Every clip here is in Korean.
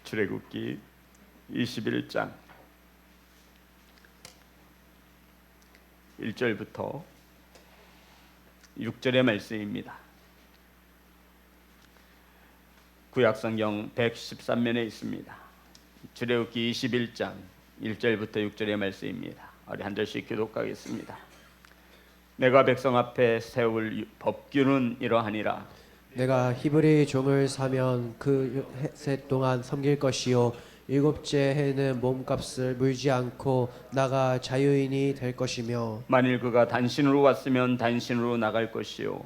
출애굽기 21장 1절부터 6절의 말씀입니다. 구약성경 113면에 있습니다. 출애굽기 21장 1절부터 6절의 말씀입니다. 우리 한 절씩 교독하겠습니다. 내가 백성 앞에 세울 법규는 이러하니라. 내가 히브리 종을 사면 그 해 동안 섬길 것이요 일곱째 해는 몸값을 물지 않고 나가 자유인이 될 것이며 만일 그가 단신으로 왔으면 단신으로 나갈 것이요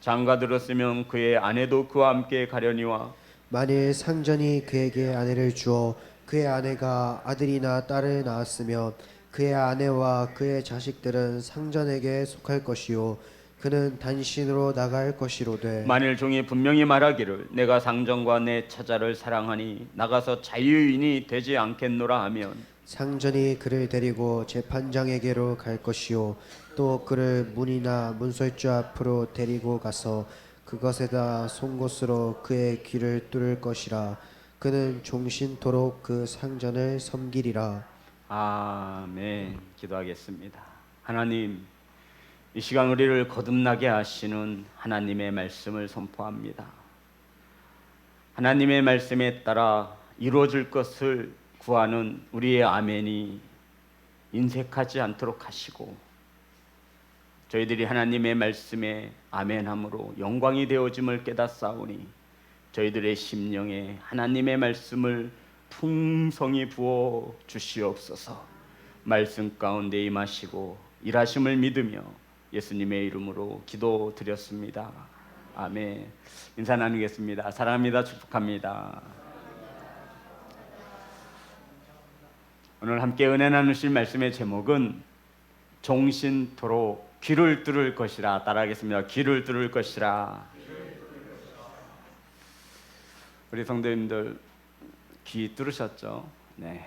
장가 들었으면 그의 아내도 그와 함께 가려니와 만일 상전이 그에게 아내를 주어 그의 아내가 아들이나 딸을 낳았으면 그의 아내와 그의 자식들은 상전에게 속할 것이요 그는 단신으로 나갈 것이로되 만일 종이 분명히 말하기를 내가 상전과 내 처자를 사랑하니 나가서 자유인이 되지 않겠노라 하면 상전이 그를 데리고 재판장에게로 갈 것이요 또 그를 문이나 문설주 앞으로 데리고 가서 그것에다 송곳으로 그의 귀를 뚫을 것이라. 그는 종신토록 그 상전을 섬기리라. 아멘. 기도하겠습니다. 하나님, 이 시간 우리를 거듭나게 하시는 하나님의 말씀을 선포합니다. 하나님의 말씀에 따라 이루어질 것을 구하는 우리의 아멘이 인색하지 않도록 하시고 저희들이 하나님의 말씀에 아멘함으로 영광이 되어짐을 깨닫사오니 저희들의 심령에 하나님의 말씀을 풍성히 부어 주시옵소서. 말씀 가운데 임하시고 일하심을 믿으며 예수님의 이름으로 기도드렸습니다. 아멘. 인사 나누겠습니다. 사랑합니다. 축복합니다. 오늘 함께 은혜 나누실 말씀의 제목은 종신토록 귀를 뚫을 것이라. 따라하겠습니다. 귀를 뚫을 것이라. 우리 성도님들 귀 뚫으셨죠? 네.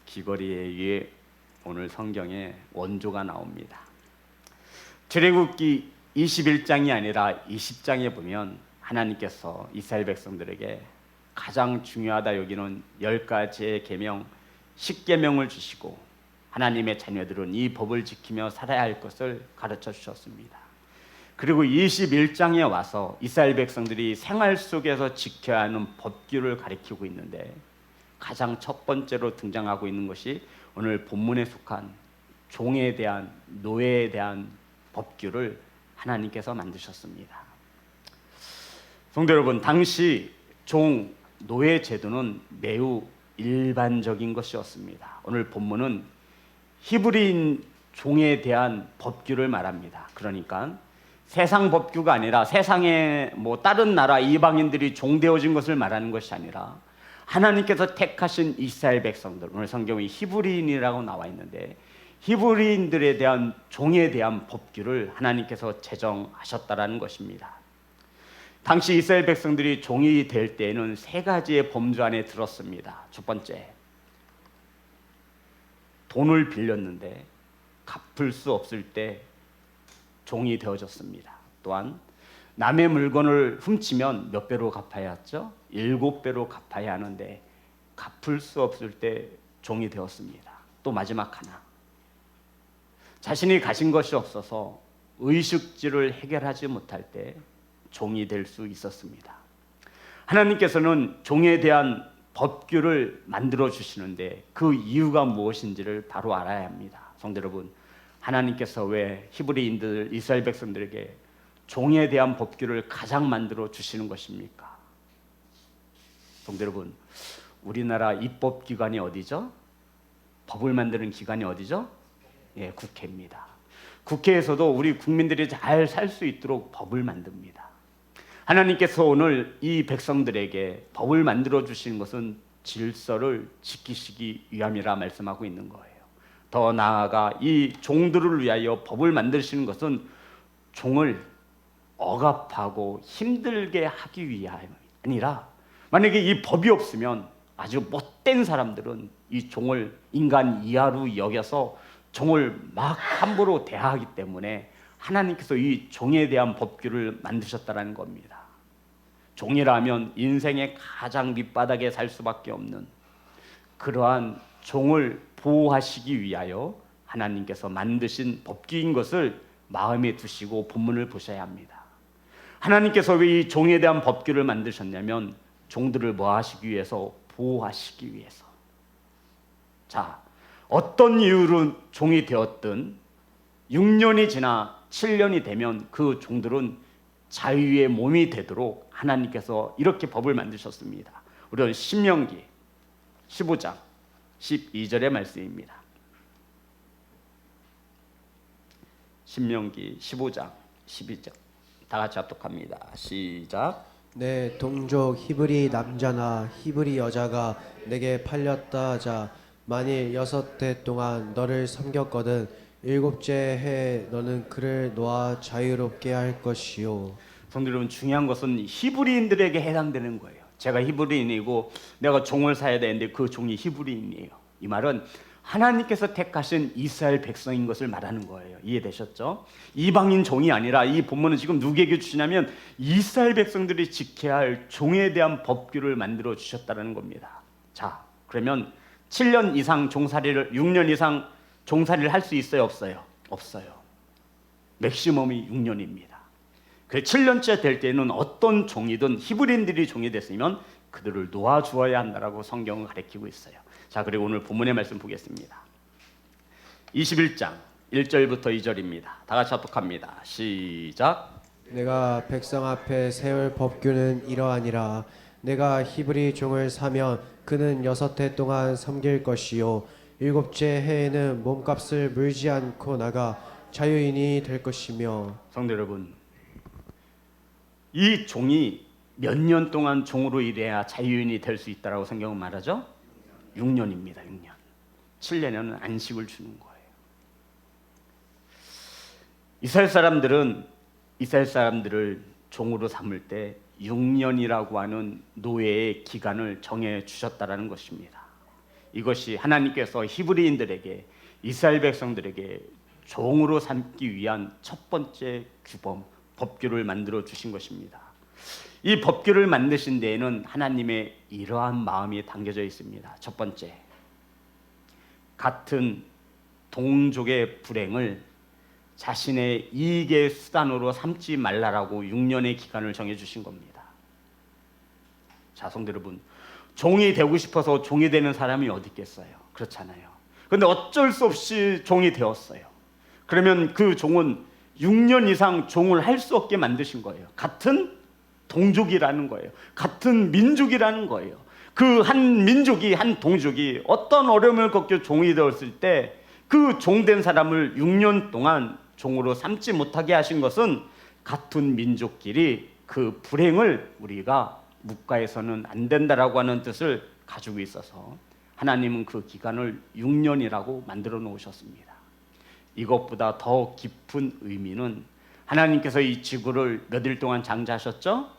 귀걸이에 오늘 성경에 원조가 나옵니다. 출애굽기 21장이 아니라 20장에 보면 하나님께서 이스라엘 백성들에게 가장 중요하다 여기는 10가지의 계명 10계명을 주시고 하나님의 자녀들은 이 법을 지키며 살아야 할 것을 가르쳐 주셨습니다. 그리고 21장에 와서 이스라엘 백성들이 생활 속에서 지켜야 하는 법규를 가리키고 있는데 가장 첫 번째로 등장하고 있는 것이 오늘 본문에 속한 종에 대한 노예에 대한 법규를 하나님께서 만드셨습니다. 성도 여러분, 당시 종 노예 제도는 매우 일반적인 것이었습니다. 오늘 본문은 히브리인 종에 대한 법규를 말합니다. 그러니까 세상 법규가 아니라 세상에 다른 나라 이방인들이 종되어진 것을 말하는 것이 아니라 하나님께서 택하신 이스라엘 백성들, 오늘 성경에 히브리인이라고 나와 있는데 히브리인들에 대한 종에 대한 법규를 하나님께서 제정하셨다라는 것입니다. 당시 이스라엘 백성들이 종이 될 때에는 세 가지의 범주 안에 들었습니다. 첫 번째, 돈을 빌렸는데 갚을 수 없을 때 종이 되어졌습니다. 또한 남의 물건을 훔치면 몇 배로 갚아야 했죠? 7배로 갚아야 하는데 갚을 수 없을 때 종이 되었습니다. 또 마지막 하나, 자신이 가진 것이 없어서 의식주를 해결하지 못할 때 종이 될 수 있었습니다. 하나님께서는 종에 대한 법규를 만들어 주시는데 그 이유가 무엇인지를 바로 알아야 합니다. 성도 여러분, 하나님께서 왜 히브리인들 이스라엘 백성들에게 종에 대한 법규를 가장 만들어 주시는 것입니까? 성도 여러분, 우리나라 입법기관이 어디죠? 법을 만드는 기관이 어디죠? 예, 국회입니다. 국회에서도 우리 국민들이 잘 살 수 있도록 법을 만듭니다. 하나님께서 오늘 이 백성들에게 법을 만들어 주시는 것은 질서를 지키시기 위함이라 말씀하고 있는 거예요. 더 나아가 이 종들을 위하여 법을 만드시는 것은 종을 억압하고 힘들게 하기 위함이 아니라 만약에 이 법이 없으면 아주 못된 사람들은 이 종을 인간 이하로 여겨서 종을 막 함부로 대하기 때문에 하나님께서 이 종에 대한 법규를 만드셨다는 겁니다. 종이라면 인생의 가장 밑바닥에 살 수밖에 없는 그러한 종을 보호하시기 위하여 하나님께서 만드신 법규인 것을 마음에 두시고 본문을 보셔야 합니다. 하나님께서 왜 이 종에 대한 법규를 만드셨냐면 종들을 뭐 하시기 위해서? 보호하시기 위해서. 자, 어떤 이유로 종이 되었든 6년이 지나 7년이 되면 그 종들은 자유의 몸이 되도록 하나님께서 이렇게 법을 만드셨습니다. 우리는 신명기 15장 12절의 말씀입니다. 신명기 15장 12절 다 같이 합독합니다. 시작. 내 동족 히브리 남자나 히브리 여자가 내게 팔렸다 하자 만일 6해 동안 너를 섬겼거든 7째 해에 너는 그를 놓아 자유롭게 할 것이요. 성도 여러분, 중요한 것은 히브리인들에게 해당되는 거예요. 제가 히브리인이고 내가 종을 사야 되는데 그 종이 히브리인이에요. 이 말은 하나님께서 택하신 이스라엘 백성인 것을 말하는 거예요. 이해되셨죠? 이방인 종이 아니라 이 본문은 지금 누구에게 주시냐면 이스라엘 백성들이 지켜야 할 종에 대한 법규를 만들어 주셨다는 겁니다. 자, 그러면 7년 이상 종살이를 6년 이상 종살이를 할 수 있어요, 없어요? 없어요. 맥시멈이 6년입니다. 그 7년째 될 때는 어떤 종이든 히브리인들이 종이 됐으면 그들을 놓아주어야 한다라고 성경은 가르치고 있어요. 자, 그리고 오늘 본문의 말씀 보겠습니다. 21장 1절부터 2절입니다. 다 같이 합독합니다. 시작. 내가 백성 앞에 세울 법규는 이러하니라. 내가 히브리 종을 사면 그는 6해 동안 섬길 것이요 7째 해에는 몸값을 물지 않고 나가 자유인이 될 것이며. 성도 여러분, 이 종이 몇 년 동안 종으로 일해야 자유인이 될 수 있다라고 성경은 말하죠? 6년입니다. 6년. 7년에는 안식을 주는 거예요. 이스라엘 사람들을 종으로 삼을 때 6년이라고 하는 노예의 기간을 정해 주셨다라는 것입니다. 이것이 하나님께서 히브리인들에게 이스라엘 백성들에게 종으로 삼기 위한 첫 번째 규범, 법규를 만들어 주신 것입니다. 이 법규를 만드신 데에는 하나님의 이러한 마음이 담겨져 있습니다. 첫 번째, 같은 동족의 불행을 자신의 이익의 수단으로 삼지 말라라고 6년의 기간을 정해주신 겁니다. 자, 성도 여러분, 종이 되고 싶어서 종이 되는 사람이 어디 있겠어요? 그렇잖아요. 그런데 어쩔 수 없이 종이 되었어요. 그러면 그 종은 6년 이상 종을 할 수 없게 만드신 거예요. 같은 동족이라는 거예요. 같은 민족이라는 거예요. 그 한 민족이, 한 동족이 어떤 어려움을 겪고 종이 되었을 때 그 종된 사람을 6년 동안 종으로 삼지 못하게 하신 것은 같은 민족끼리 그 불행을 우리가 묵과해서는 안 된다라고 하는 뜻을 가지고 있어서 하나님은 그 기간을 6년이라고 만들어 놓으셨습니다. 이것보다 더 깊은 의미는 하나님께서 이 지구를 몇 일 동안 창조하셨죠?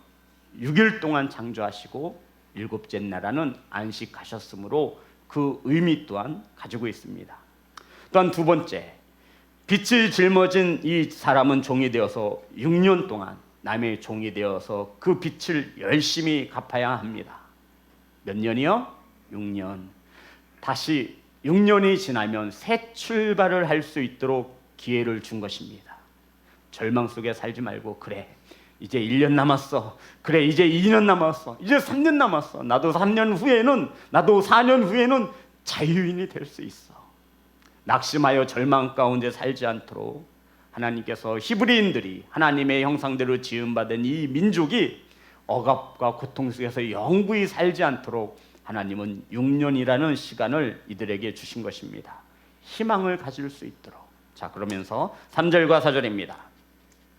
6일 동안 창조하시고 7째 날에는 안식하셨으므로 그 의미 또한 가지고 있습니다. 또한 두 번째, 빛을 짊어진 이 사람은 종이 되어서 6년 동안 남의 종이 되어서 그 빛을 열심히 갚아야 합니다. 몇 년이요? 6년. 다시 6년이 지나면 새 출발을 할 수 있도록 기회를 준 것입니다. 절망 속에 살지 말고, 그래, 이제 1년 남았어. 그래, 이제 2년 남았어. 이제 3년 남았어. 나도 3년 후에는, 나도 4년 후에는 자유인이 될 수 있어. 낙심하여 절망 가운데 살지 않도록 하나님께서 히브리인들이 하나님의 형상대로 지음받은 이 민족이 억압과 고통 속에서 영구히 살지 않도록 하나님은 6년이라는 시간을 이들에게 주신 것입니다. 희망을 가질 수 있도록. 자, 그러면서 3절과 4절입니다.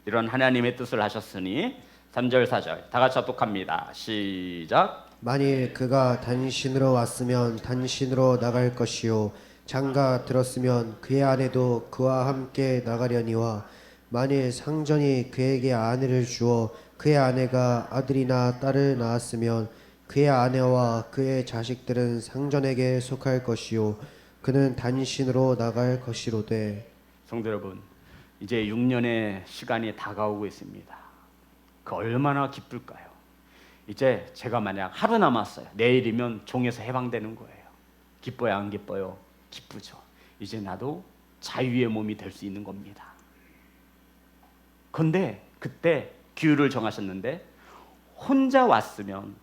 이런 하나님의 뜻을 하셨으니 3절 4절 다 같이 합독합니다. 시작. 만일 그가 단신으로 왔으면 단신으로 나갈 것이요 장가 들었으면 그의 아내도 그와 함께 나가려니와 만일 상전이 그에게 아내를 주어 그의 아내가 아들이나 딸을 낳았으면 그의 아내와 그의 자식들은 상전에게 속할 것이요 그는 단신으로 나갈 것이로되. 성도 여러분, 이제 6년의 시간이 다가오고 있습니다. 그 얼마나 기쁠까요? 이제 제가 만약 하루 남았어요. 내일이면 종에서 해방되는 거예요. 기뻐요, 안 기뻐요? 기쁘죠. 이제 나도 자유의 몸이 될 수 있는 겁니다. 그런데 그때 규율을 정하셨는데 혼자 왔으면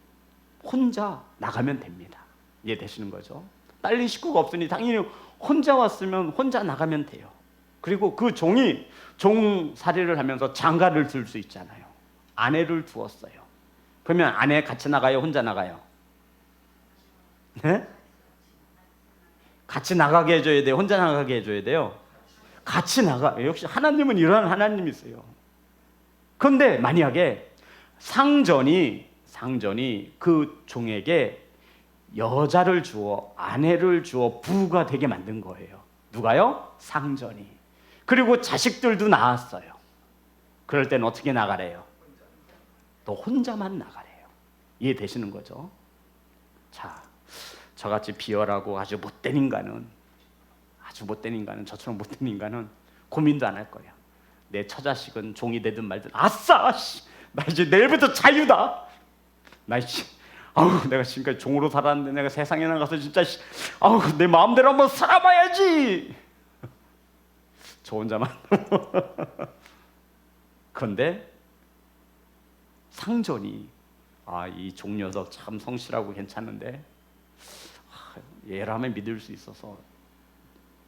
혼자 나가면 됩니다. 이해되시는 거죠? 딸린 식구가 없으니 당연히 혼자 왔으면 혼자 나가면 돼요. 그리고 그 종이 종살이를 하면서 장가를 들 수 있잖아요. 아내를 두었어요. 그러면 아내 같이 나가요? 혼자 나가요? 네? 같이 나가게 해줘야 돼요? 혼자 나가게 해줘야 돼요? 같이 나가. 역시 하나님은 이런 하나님이세요. 그런데 만약에 상전이 그 종에게 여자를 주어 아내를 주어 부가 되게 만든 거예요. 누가요? 상전이. 그리고 자식들도 낳았어요. 그럴 땐 어떻게 나가래요? 또 혼자만 나가래요. 이해되시는 거죠? 자, 저같이 비열하고 아주 못된 인간은 저처럼 못된 인간은 고민도 안 할 거예요. 내 처자식은 종이 되든 말든 아싸! 나 이제 내일부터 자유다. 내가 지금까지 종으로 살았는데 내가 세상에 나가서 진짜 내 마음대로 한번 살아봐야지. 저 혼자만. 그런데 상전이 이 종 녀석 참 성실하고 괜찮은데 얘라면 믿을 수 있어서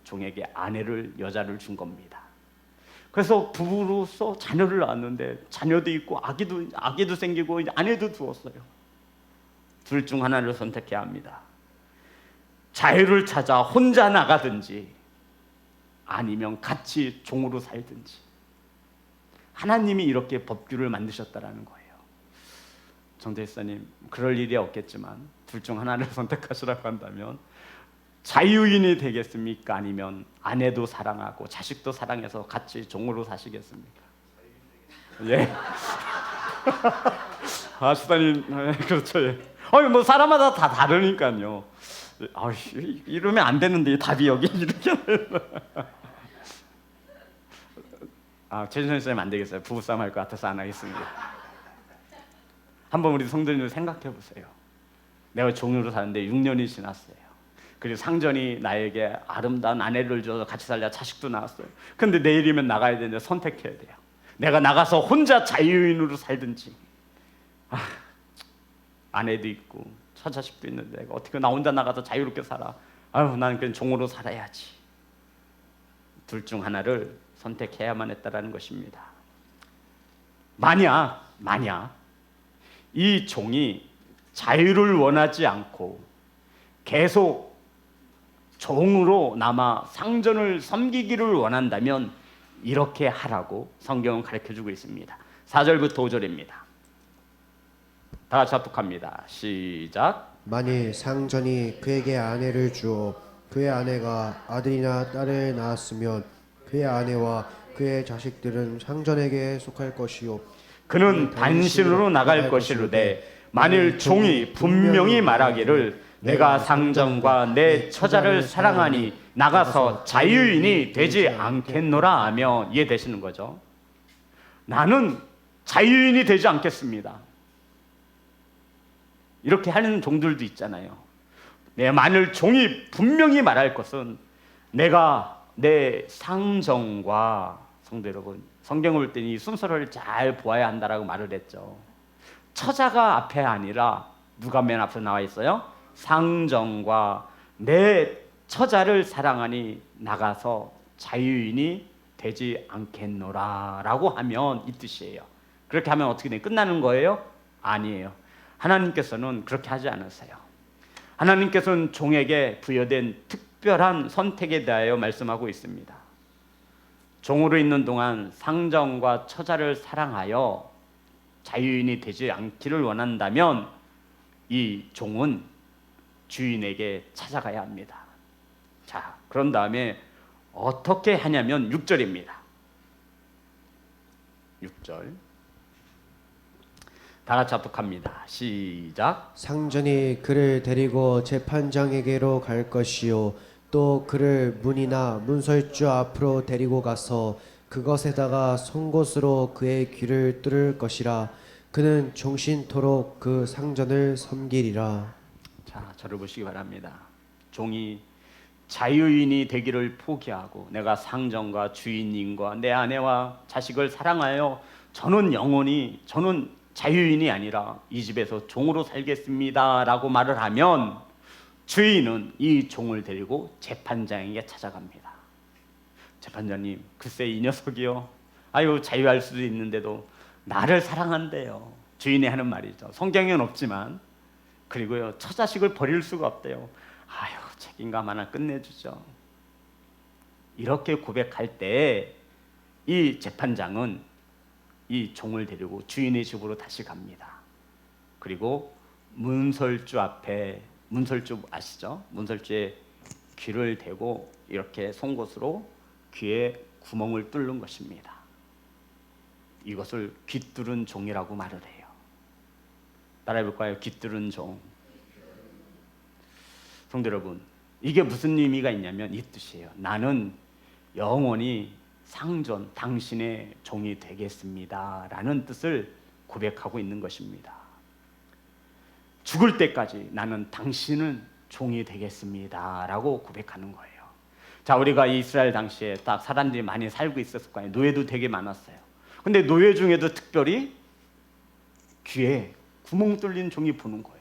종에게 여자를 준 겁니다. 그래서 부부로서 자녀를 낳았는데 자녀도 있고 아기도 생기고 아내도 두었어요. 둘 중 하나를 선택해야 합니다. 자유를 찾아 혼자 나가든지 아니면 같이 종으로 살든지. 하나님이 이렇게 법규를 만드셨다라는 거예요. 정대사님, 그럴 일이 없겠지만 둘 중 하나를 선택하시라고 한다면 자유인이 되겠습니까? 아니면 아내도 사랑하고 자식도 사랑해서 같이 종으로 사시겠습니까? 예. 수사님, 그렇죠. 예. 뭐 사람마다 다 다르니까요. 이러면 안 되는데 답이 여기 이렇게. 최준선 선생님 안 되겠어요. 부부싸움 할 것 같아서 안 하겠습니다. 한번 우리 성도님들 생각해 보세요. 내가 종으로 사는데 6년이 지났어요. 그리고 상전이 나에게 아름다운 아내를 줘서 같이 살자 자식도 낳았어요. 근데 내일이면 나가야 되는데 선택해야 돼요. 내가 나가서 혼자 자유인으로 살든지 아내도 있고 처자식도 있는데 내가 어떻게 나 혼자 나가서 자유롭게 살아. 나는 그냥 종으로 살아야지. 둘 중 하나를 선택해야만 했다라는 것입니다. 만약 이 종이 자유를 원하지 않고 계속 종으로 남아 상전을 섬기기를 원한다면 이렇게 하라고 성경은 가르쳐주고 있습니다. 4절부터 5절입니다. 다 같이 합독합니다. 시작. 만일 상전이 그에게 아내를 주어 그의 아내가 아들이나 딸을 낳았으면 그의 아내와 그의 자식들은 상전에게 속할 것이요 그는 단신으로 나갈 것이로되 만일 종이 분명히 말하기를 내가 상전과 내 처자를 사랑하니 나가서 자유인이 되지 않겠노라 하며, 이해되시는 거죠? 나는 자유인이 되지 않겠습니다. 이렇게 하는 종들도 있잖아요. 만일 종이 분명히 말할 것은 내가 내 상정과, 성도 여러분, 성경을 볼 때는 이 순서를 잘 보아야 한다라고 말을 했죠. 처자가 앞에 아니라 누가 맨 앞에 나와 있어요? 상정과 내 처자를 사랑하니 나가서 자유인이 되지 않겠노라 라고 하면 이 뜻이에요. 그렇게 하면 어떻게 돼? 끝나는 거예요? 아니에요. 하나님께서는 그렇게 하지 않으세요. 하나님께서는 종에게 부여된 특별한 선택에 대하여 말씀하고 있습니다. 종으로 있는 동안 상정과 처자를 사랑하여 자유인이 되지 않기를 원한다면 이 종은 주인에게 찾아가야 합니다. 자, 그런 다음에 어떻게 하냐면 6절입니다. 6절 다 같이 합독합니다. 시작. 상전이 그를 데리고 재판장에게로 갈 것이요 또 그를 문이나 문설주 앞으로 데리고 가서 그것에다가 송곳으로 그의 귀를 뚫을 것이라. 그는 종신토록 그 상전을 섬기리라. 자, 저를 보시기 바랍니다. 종이 자유인이 되기를 포기하고 내가 상전과 주인님과 내 아내와 자식을 사랑하여 저는 자유인이 아니라 이 집에서 종으로 살겠습니다 라고 말을 하면 주인은 이 종을 데리고 재판장에게 찾아갑니다. 재판장님, 글쎄 이 녀석이요, 아유 자유할 수도 있는데도 나를 사랑한대요. 주인이 하는 말이죠. 성경에는 없지만. 그리고요, 처자식을 버릴 수가 없대요. 아유, 책임감 하나 끝내주죠. 이렇게 고백할 때 이 재판장은 이 종을 데리고 주인의 집으로 다시 갑니다. 그리고 문설주 앞에, 문설주 아시죠? 문설주에 귀를 대고 이렇게 송곳으로 귀에 구멍을 뚫는 것입니다. 이것을 귀뚫은 종이라고 말을 해요. 따라해볼까요? 귀뚫은 종. 성도 여러분, 이게 무슨 의미가 있냐면 이 뜻이에요. 나는 영원히 상전, 당신의 종이 되겠습니다 라는 뜻을 고백하고 있는 것입니다. 죽을 때까지 나는 당신은 종이 되겠습니다 라고 고백하는 거예요. 자, 우리가 이스라엘 당시에 딱 사람들이 많이 살고 있었을 거예요. 노예도 되게 많았어요. 근데 노예 중에도 특별히 귀에 구멍 뚫린 종이 보는 거예요.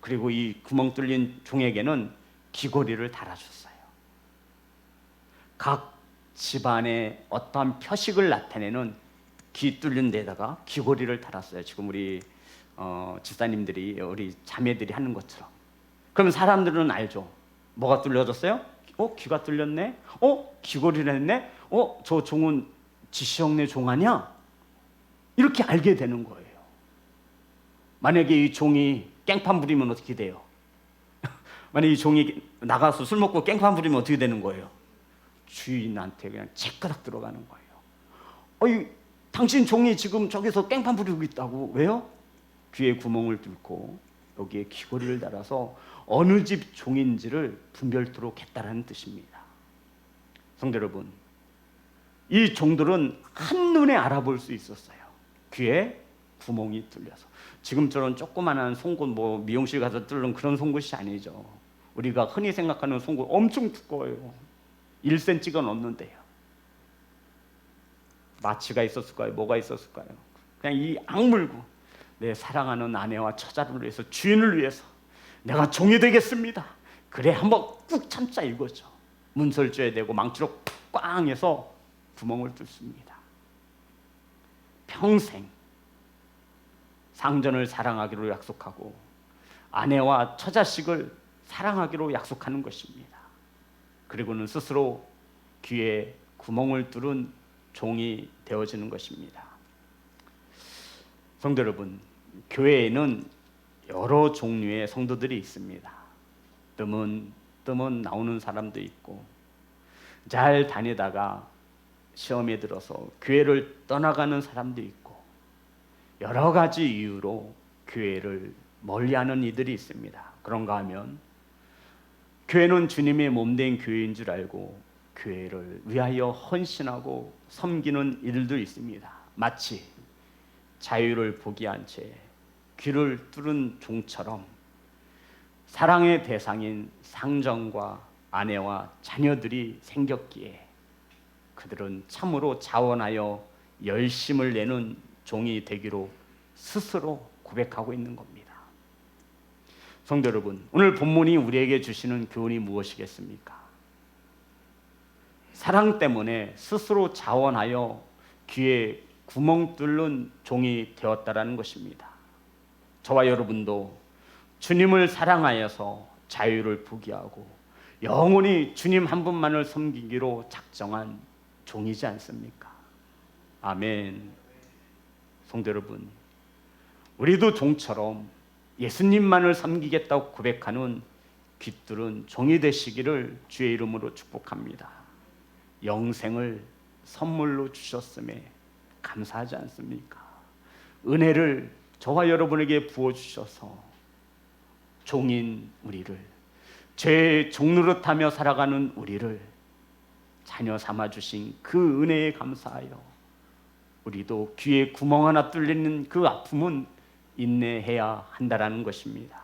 그리고 이 구멍 뚫린 종에게는 귀고리를 달아줬어요. 각 집안의 어떠한 표식을 나타내는 귀 뚫린 데다가 귀고리를 달았어요. 지금 우리 집사님들이, 우리 자매들이 하는 것처럼. 그러면 사람들은 알죠. 뭐가 뚫려졌어요? 귀가 뚫렸네. 귀고리를 했네. 저 종은 지시형네 종 아니야? 이렇게 알게 되는 거예요. 만약에 이 종이 깽판 부리면 어떻게 돼요? 만약에 이 종이 나가서 술 먹고 깽판 부리면 어떻게 되는 거예요? 주인한테 그냥 채가닥 들어가는 거예요. 당신 종이 지금 저기서 깽판 부리고 있다고. 왜요? 귀에 구멍을 뚫고 여기에 귀고리를 달아서 어느 집 종인지를 분별토록 했다라는 뜻입니다. 성도 여러분, 이 종들은 한눈에 알아볼 수 있었어요. 귀에 구멍이 뚫려서. 지금처럼 조그만한 송곳, 미용실 가서 뚫는 그런 송곳이 아니죠. 우리가 흔히 생각하는 송곳 엄청 두꺼워요. 1cm가 넘는데요. 마취가 있었을까요? 뭐가 있었을까요? 그냥 이 악물고 내 사랑하는 아내와 처자를 위해서, 주인을 위해서 내가 종이 되겠습니다. 그래, 한번 꾹 참자 이거죠. 문설주에 대고 망치로 꽝 해서 구멍을 뚫습니다. 평생 상전을 사랑하기로 약속하고 아내와 처자식을 사랑하기로 약속하는 것입니다. 그리고는 스스로 귀에 구멍을 뚫은 종이 되어지는 것입니다. 성도 여러분, 교회에는 여러 종류의 성도들이 있습니다. 뜸은 나오는 사람도 있고, 잘 다니다가 시험에 들어서 교회를 떠나가는 사람도 있고, 여러 가지 이유로 교회를 멀리하는 이들이 있습니다. 그런가 하면 교회는 주님의 몸된 교회인 줄 알고 교회를 위하여 헌신하고 섬기는 이들도 있습니다. 마치 자유를 포기한 채 귀를 뚫은 종처럼 사랑의 대상인 상전과 아내와 자녀들이 생겼기에 그들은 참으로 자원하여 열심을 내는 종이 되기로 스스로 고백하고 있는 겁니다. 성도 여러분, 오늘 본문이 우리에게 주시는 교훈이 무엇이겠습니까? 사랑 때문에 스스로 자원하여 귀에 구멍 뚫는 종이 되었다라는 것입니다. 저와 여러분도 주님을 사랑하여서 자유를 포기하고 영원히 주님 한 분만을 섬기기로 작정한 종이지 않습니까? 아멘. 성도 여러분, 우리도 종처럼 예수님만을 섬기겠다고 고백하는 귀뚫은 종이 되시기를 주의 이름으로 축복합니다. 영생을 선물로 주셨음에 감사하지 않습니까? 은혜를 저와 여러분에게 부어주셔서 종인 우리를, 죄의 종노릇하며 살아가는 우리를 자녀 삼아주신 그 은혜에 감사하여 우리도 귀에 구멍 하나 뚫리는 그 아픔은 인내해야 한다라는 것입니다.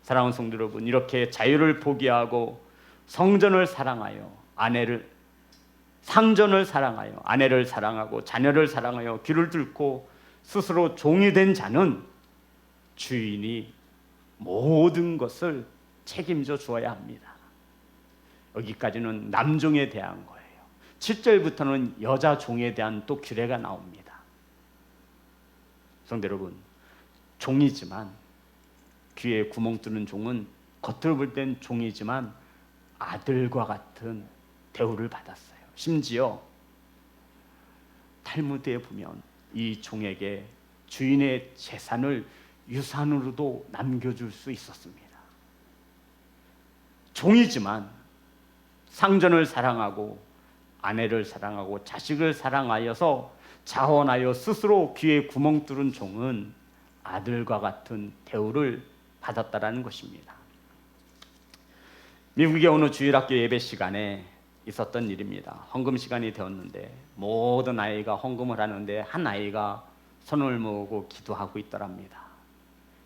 사랑하는 성도 여러분, 이렇게 자유를 포기하고 성전을 사랑하여 상전을 사랑하여 아내를 사랑하고 자녀를 사랑하여 귀를 뚫고 스스로 종이 된 자는 주인이 모든 것을 책임져 주어야 합니다. 여기까지는 남종에 대한 거예요. 7절부터는 여자 종에 대한 또 규례가 나옵니다. 성도 여러분, 종이지만, 귀에 구멍 뚫는 종은 겉으로 볼 땐 종이지만 아들과 같은 대우를 받았어요. 심지어 탈무드에 보면 이 종에게 주인의 재산을 유산으로도 남겨줄 수 있었습니다. 종이지만 상전을 사랑하고 아내를 사랑하고 자식을 사랑하여서 자원하여 스스로 귀에 구멍 뚫은 종은 아들과 같은 대우를 받았다라는 것입니다. 미국의 어느 주일학교 예배 시간에 있었던 일입니다. 헌금 시간이 되었는데 모든 아이가 헌금을 하는데 한 아이가 손을 모으고 기도하고 있더랍니다.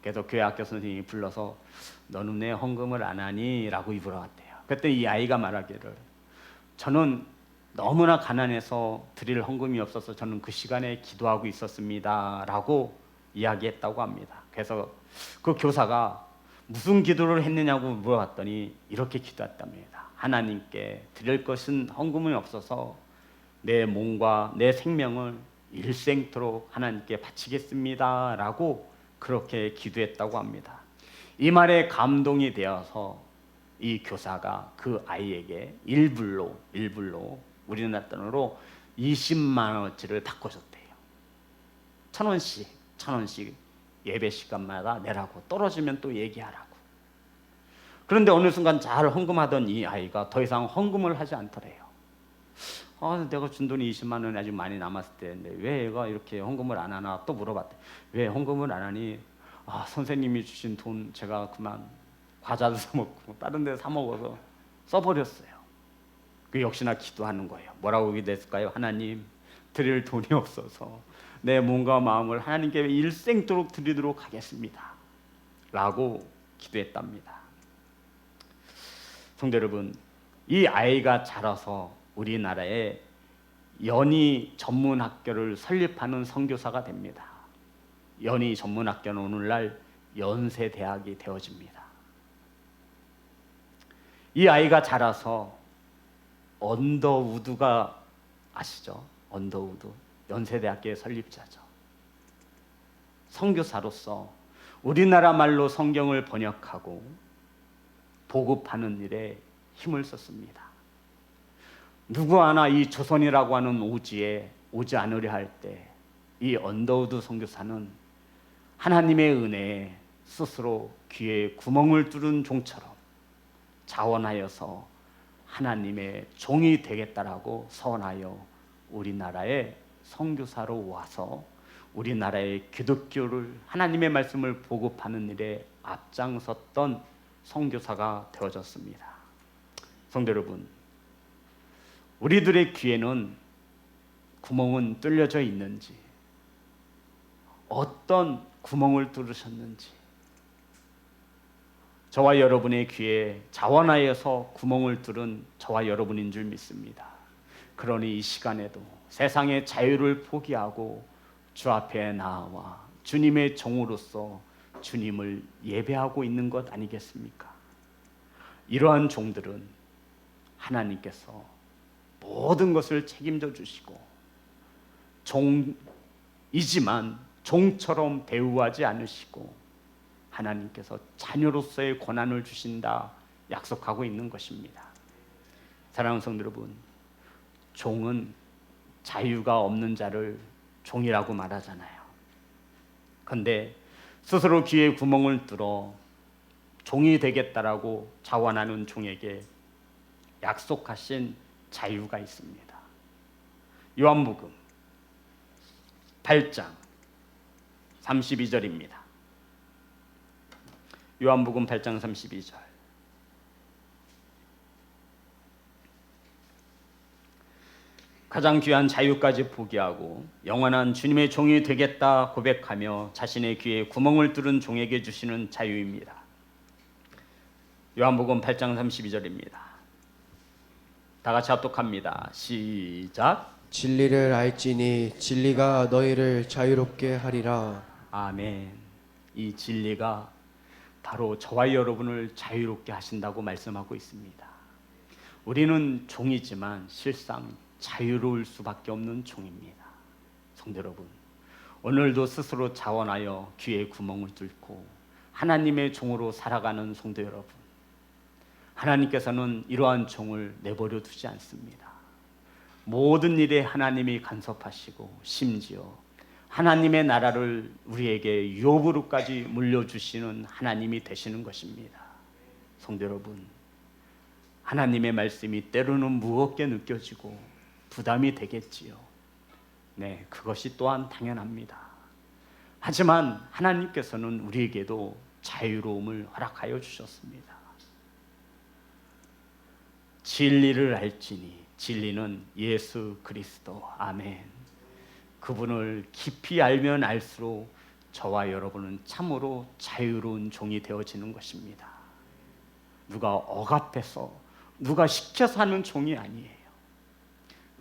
그래서 교회 학교 선생님이 불러서 너는 왜 헌금을 안 하니? 라고 물어봤대요. 그때 이 아이가 말하기를 저는 너무나 가난해서 드릴 헌금이 없어서 저는 그 시간에 기도하고 있었습니다 라고 이야기했다고 합니다. 그래서 그 교사가 무슨 기도를 했느냐고 물어봤더니 이렇게 기도했답니다. 하나님께 드릴 것은 헌금이 없어서 내 몸과 내 생명을 일생토록 하나님께 바치겠습니다 라고 그렇게 기도했다고 합니다. 이 말에 감동이 되어서 이 교사가 그 아이에게 일불로 우리나라 돈으로 20만 원어치를 바꿔줬대요. 1,000원씩 예배 시간마다 내라고, 떨어지면 또 얘기하라고. 그런데 어느 순간 잘 헌금하던 이 아이가 더 이상 헌금을 하지 않더래요. 내가 준 돈이 20만 원이 아직 많이 남았을 때인데 왜 얘가 이렇게 헌금을 안 하나 또 물어봤대. 왜 헌금을 안 하니? 선생님이 주신 돈 제가 그만 과자도 사 먹고 다른 데 사 먹어서 써버렸어요. 그 역시나 기도하는 거예요. 뭐라고 기도했을까요? 하나님, 드릴 돈이 없어서 내 몸과 마음을 하나님께 일생토록 드리도록 하겠습니다 라고 기도했답니다. 성도 여러분, 이 아이가 자라서 우리나라에 연희 전문학교를 설립하는 선교사가 됩니다. 연희 전문학교는 오늘날 연세대학이 되어집니다. 이 아이가 자라서 언더우드가 아시죠? 언더우드 연세대학교의 설립자죠. 선교사로서 우리나라 말로 성경을 번역하고 보급하는 일에 힘을 썼습니다. 누구 하나 이 조선이라고 하는 오지에 오지 않으려 할 때 이 언더우드 선교사는 하나님의 은혜에 스스로 귀에 구멍을 뚫은 종처럼 자원하여서 하나님의 종이 되겠다라고 서원하여 우리나라에 선교사로 와서 우리나라의 기독교를 하나님의 말씀을 보급하는 일에 앞장섰던 선교사가 되어졌습니다. 성도 여러분, 우리들의 귀에는 구멍은 뚫려져 있는지, 어떤 구멍을 뚫으셨는지, 저와 여러분의 귀에 자원하여서 구멍을 뚫은 저와 여러분인 줄 믿습니다. 그러니 이 시간에도 세상의 자유를 포기하고 주 앞에 나와 주님의 종으로서 주님을 예배하고 있는 것 아니겠습니까? 이러한 종들은 하나님께서 모든 것을 책임져 주시고 종이지만 종처럼 대우하지 않으시고 하나님께서 자녀로서의 권한을 주신다 약속하고 있는 것입니다. 사랑하는 성도 여러분, 종은 자유가 없는 자를 종이라고 말하잖아요. 그런데 스스로 귀에 구멍을 뚫어 종이 되겠다라고 자원하는 종에게 약속하신 자유가 있습니다. 요한복음 8장 32절입니다. 요한복음 8장 32절. 가장 귀한 자유까지 포기하고 영원한 주님의 종이 되겠다 고백하며 자신의 귀에 구멍을 뚫은 종에게 주시는 자유입니다. 요한복음 8장 32절입니다. 다 같이 합독합니다. 시작. 진리를 알지니 진리가 너희를 자유롭게 하리라. 아멘. 이 진리가 바로 저와 여러분을 자유롭게 하신다고 말씀하고 있습니다. 우리는 종이지만 실상 자유로울 수밖에 없는 종입니다. 성도 여러분, 오늘도 스스로 자원하여 귀에 구멍을 뚫고 하나님의 종으로 살아가는 성도 여러분, 하나님께서는 이러한 종을 내버려 두지 않습니다. 모든 일에 하나님이 간섭하시고 심지어 하나님의 나라를 우리에게 유업으로까지 물려주시는 하나님이 되시는 것입니다. 성도 여러분, 하나님의 말씀이 때로는 무겁게 느껴지고 부담이 되겠지요. 네, 그것이 또한 당연합니다. 하지만 하나님께서는 우리에게도 자유로움을 허락하여 주셨습니다. 진리를 알지니, 진리는 예수 그리스도. 아멘. 그분을 깊이 알면 알수록 저와 여러분은 참으로 자유로운 종이 되어지는 것입니다. 누가 억압해서, 누가 시켜서 하는 종이 아니에요.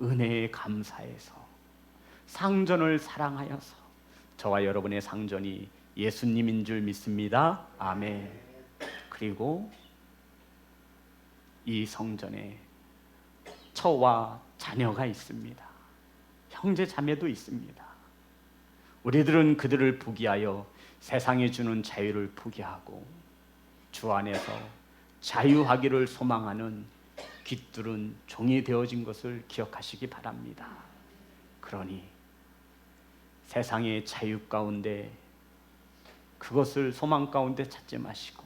은혜에 감사해서, 상전을 사랑하여서 저와 여러분의 상전이 예수님인 줄 믿습니다. 아멘. 그리고 이 성전에 처와 자녀가 있습니다. 형제 자매도 있습니다. 우리들은 그들을 포기하여 세상에 주는 자유를 포기하고 주 안에서 자유하기를 소망하는 깃들은 종이 되어진 것을 기억하시기 바랍니다. 그러니 세상의 자유 가운데 그것을 소망 가운데 찾지 마시고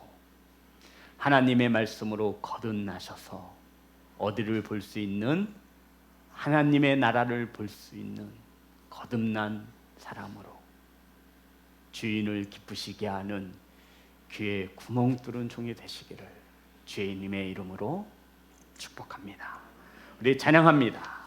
하나님의 말씀으로 거듭나셔서 어디를 볼 수 있는, 하나님의 나라를 볼 수 있는 거듭난 사람으로 주인을 기쁘시게 하는 귀에 구멍 뚫은 종이 되시기를 주님의 이름으로 축복합니다. 우리 찬양합니다.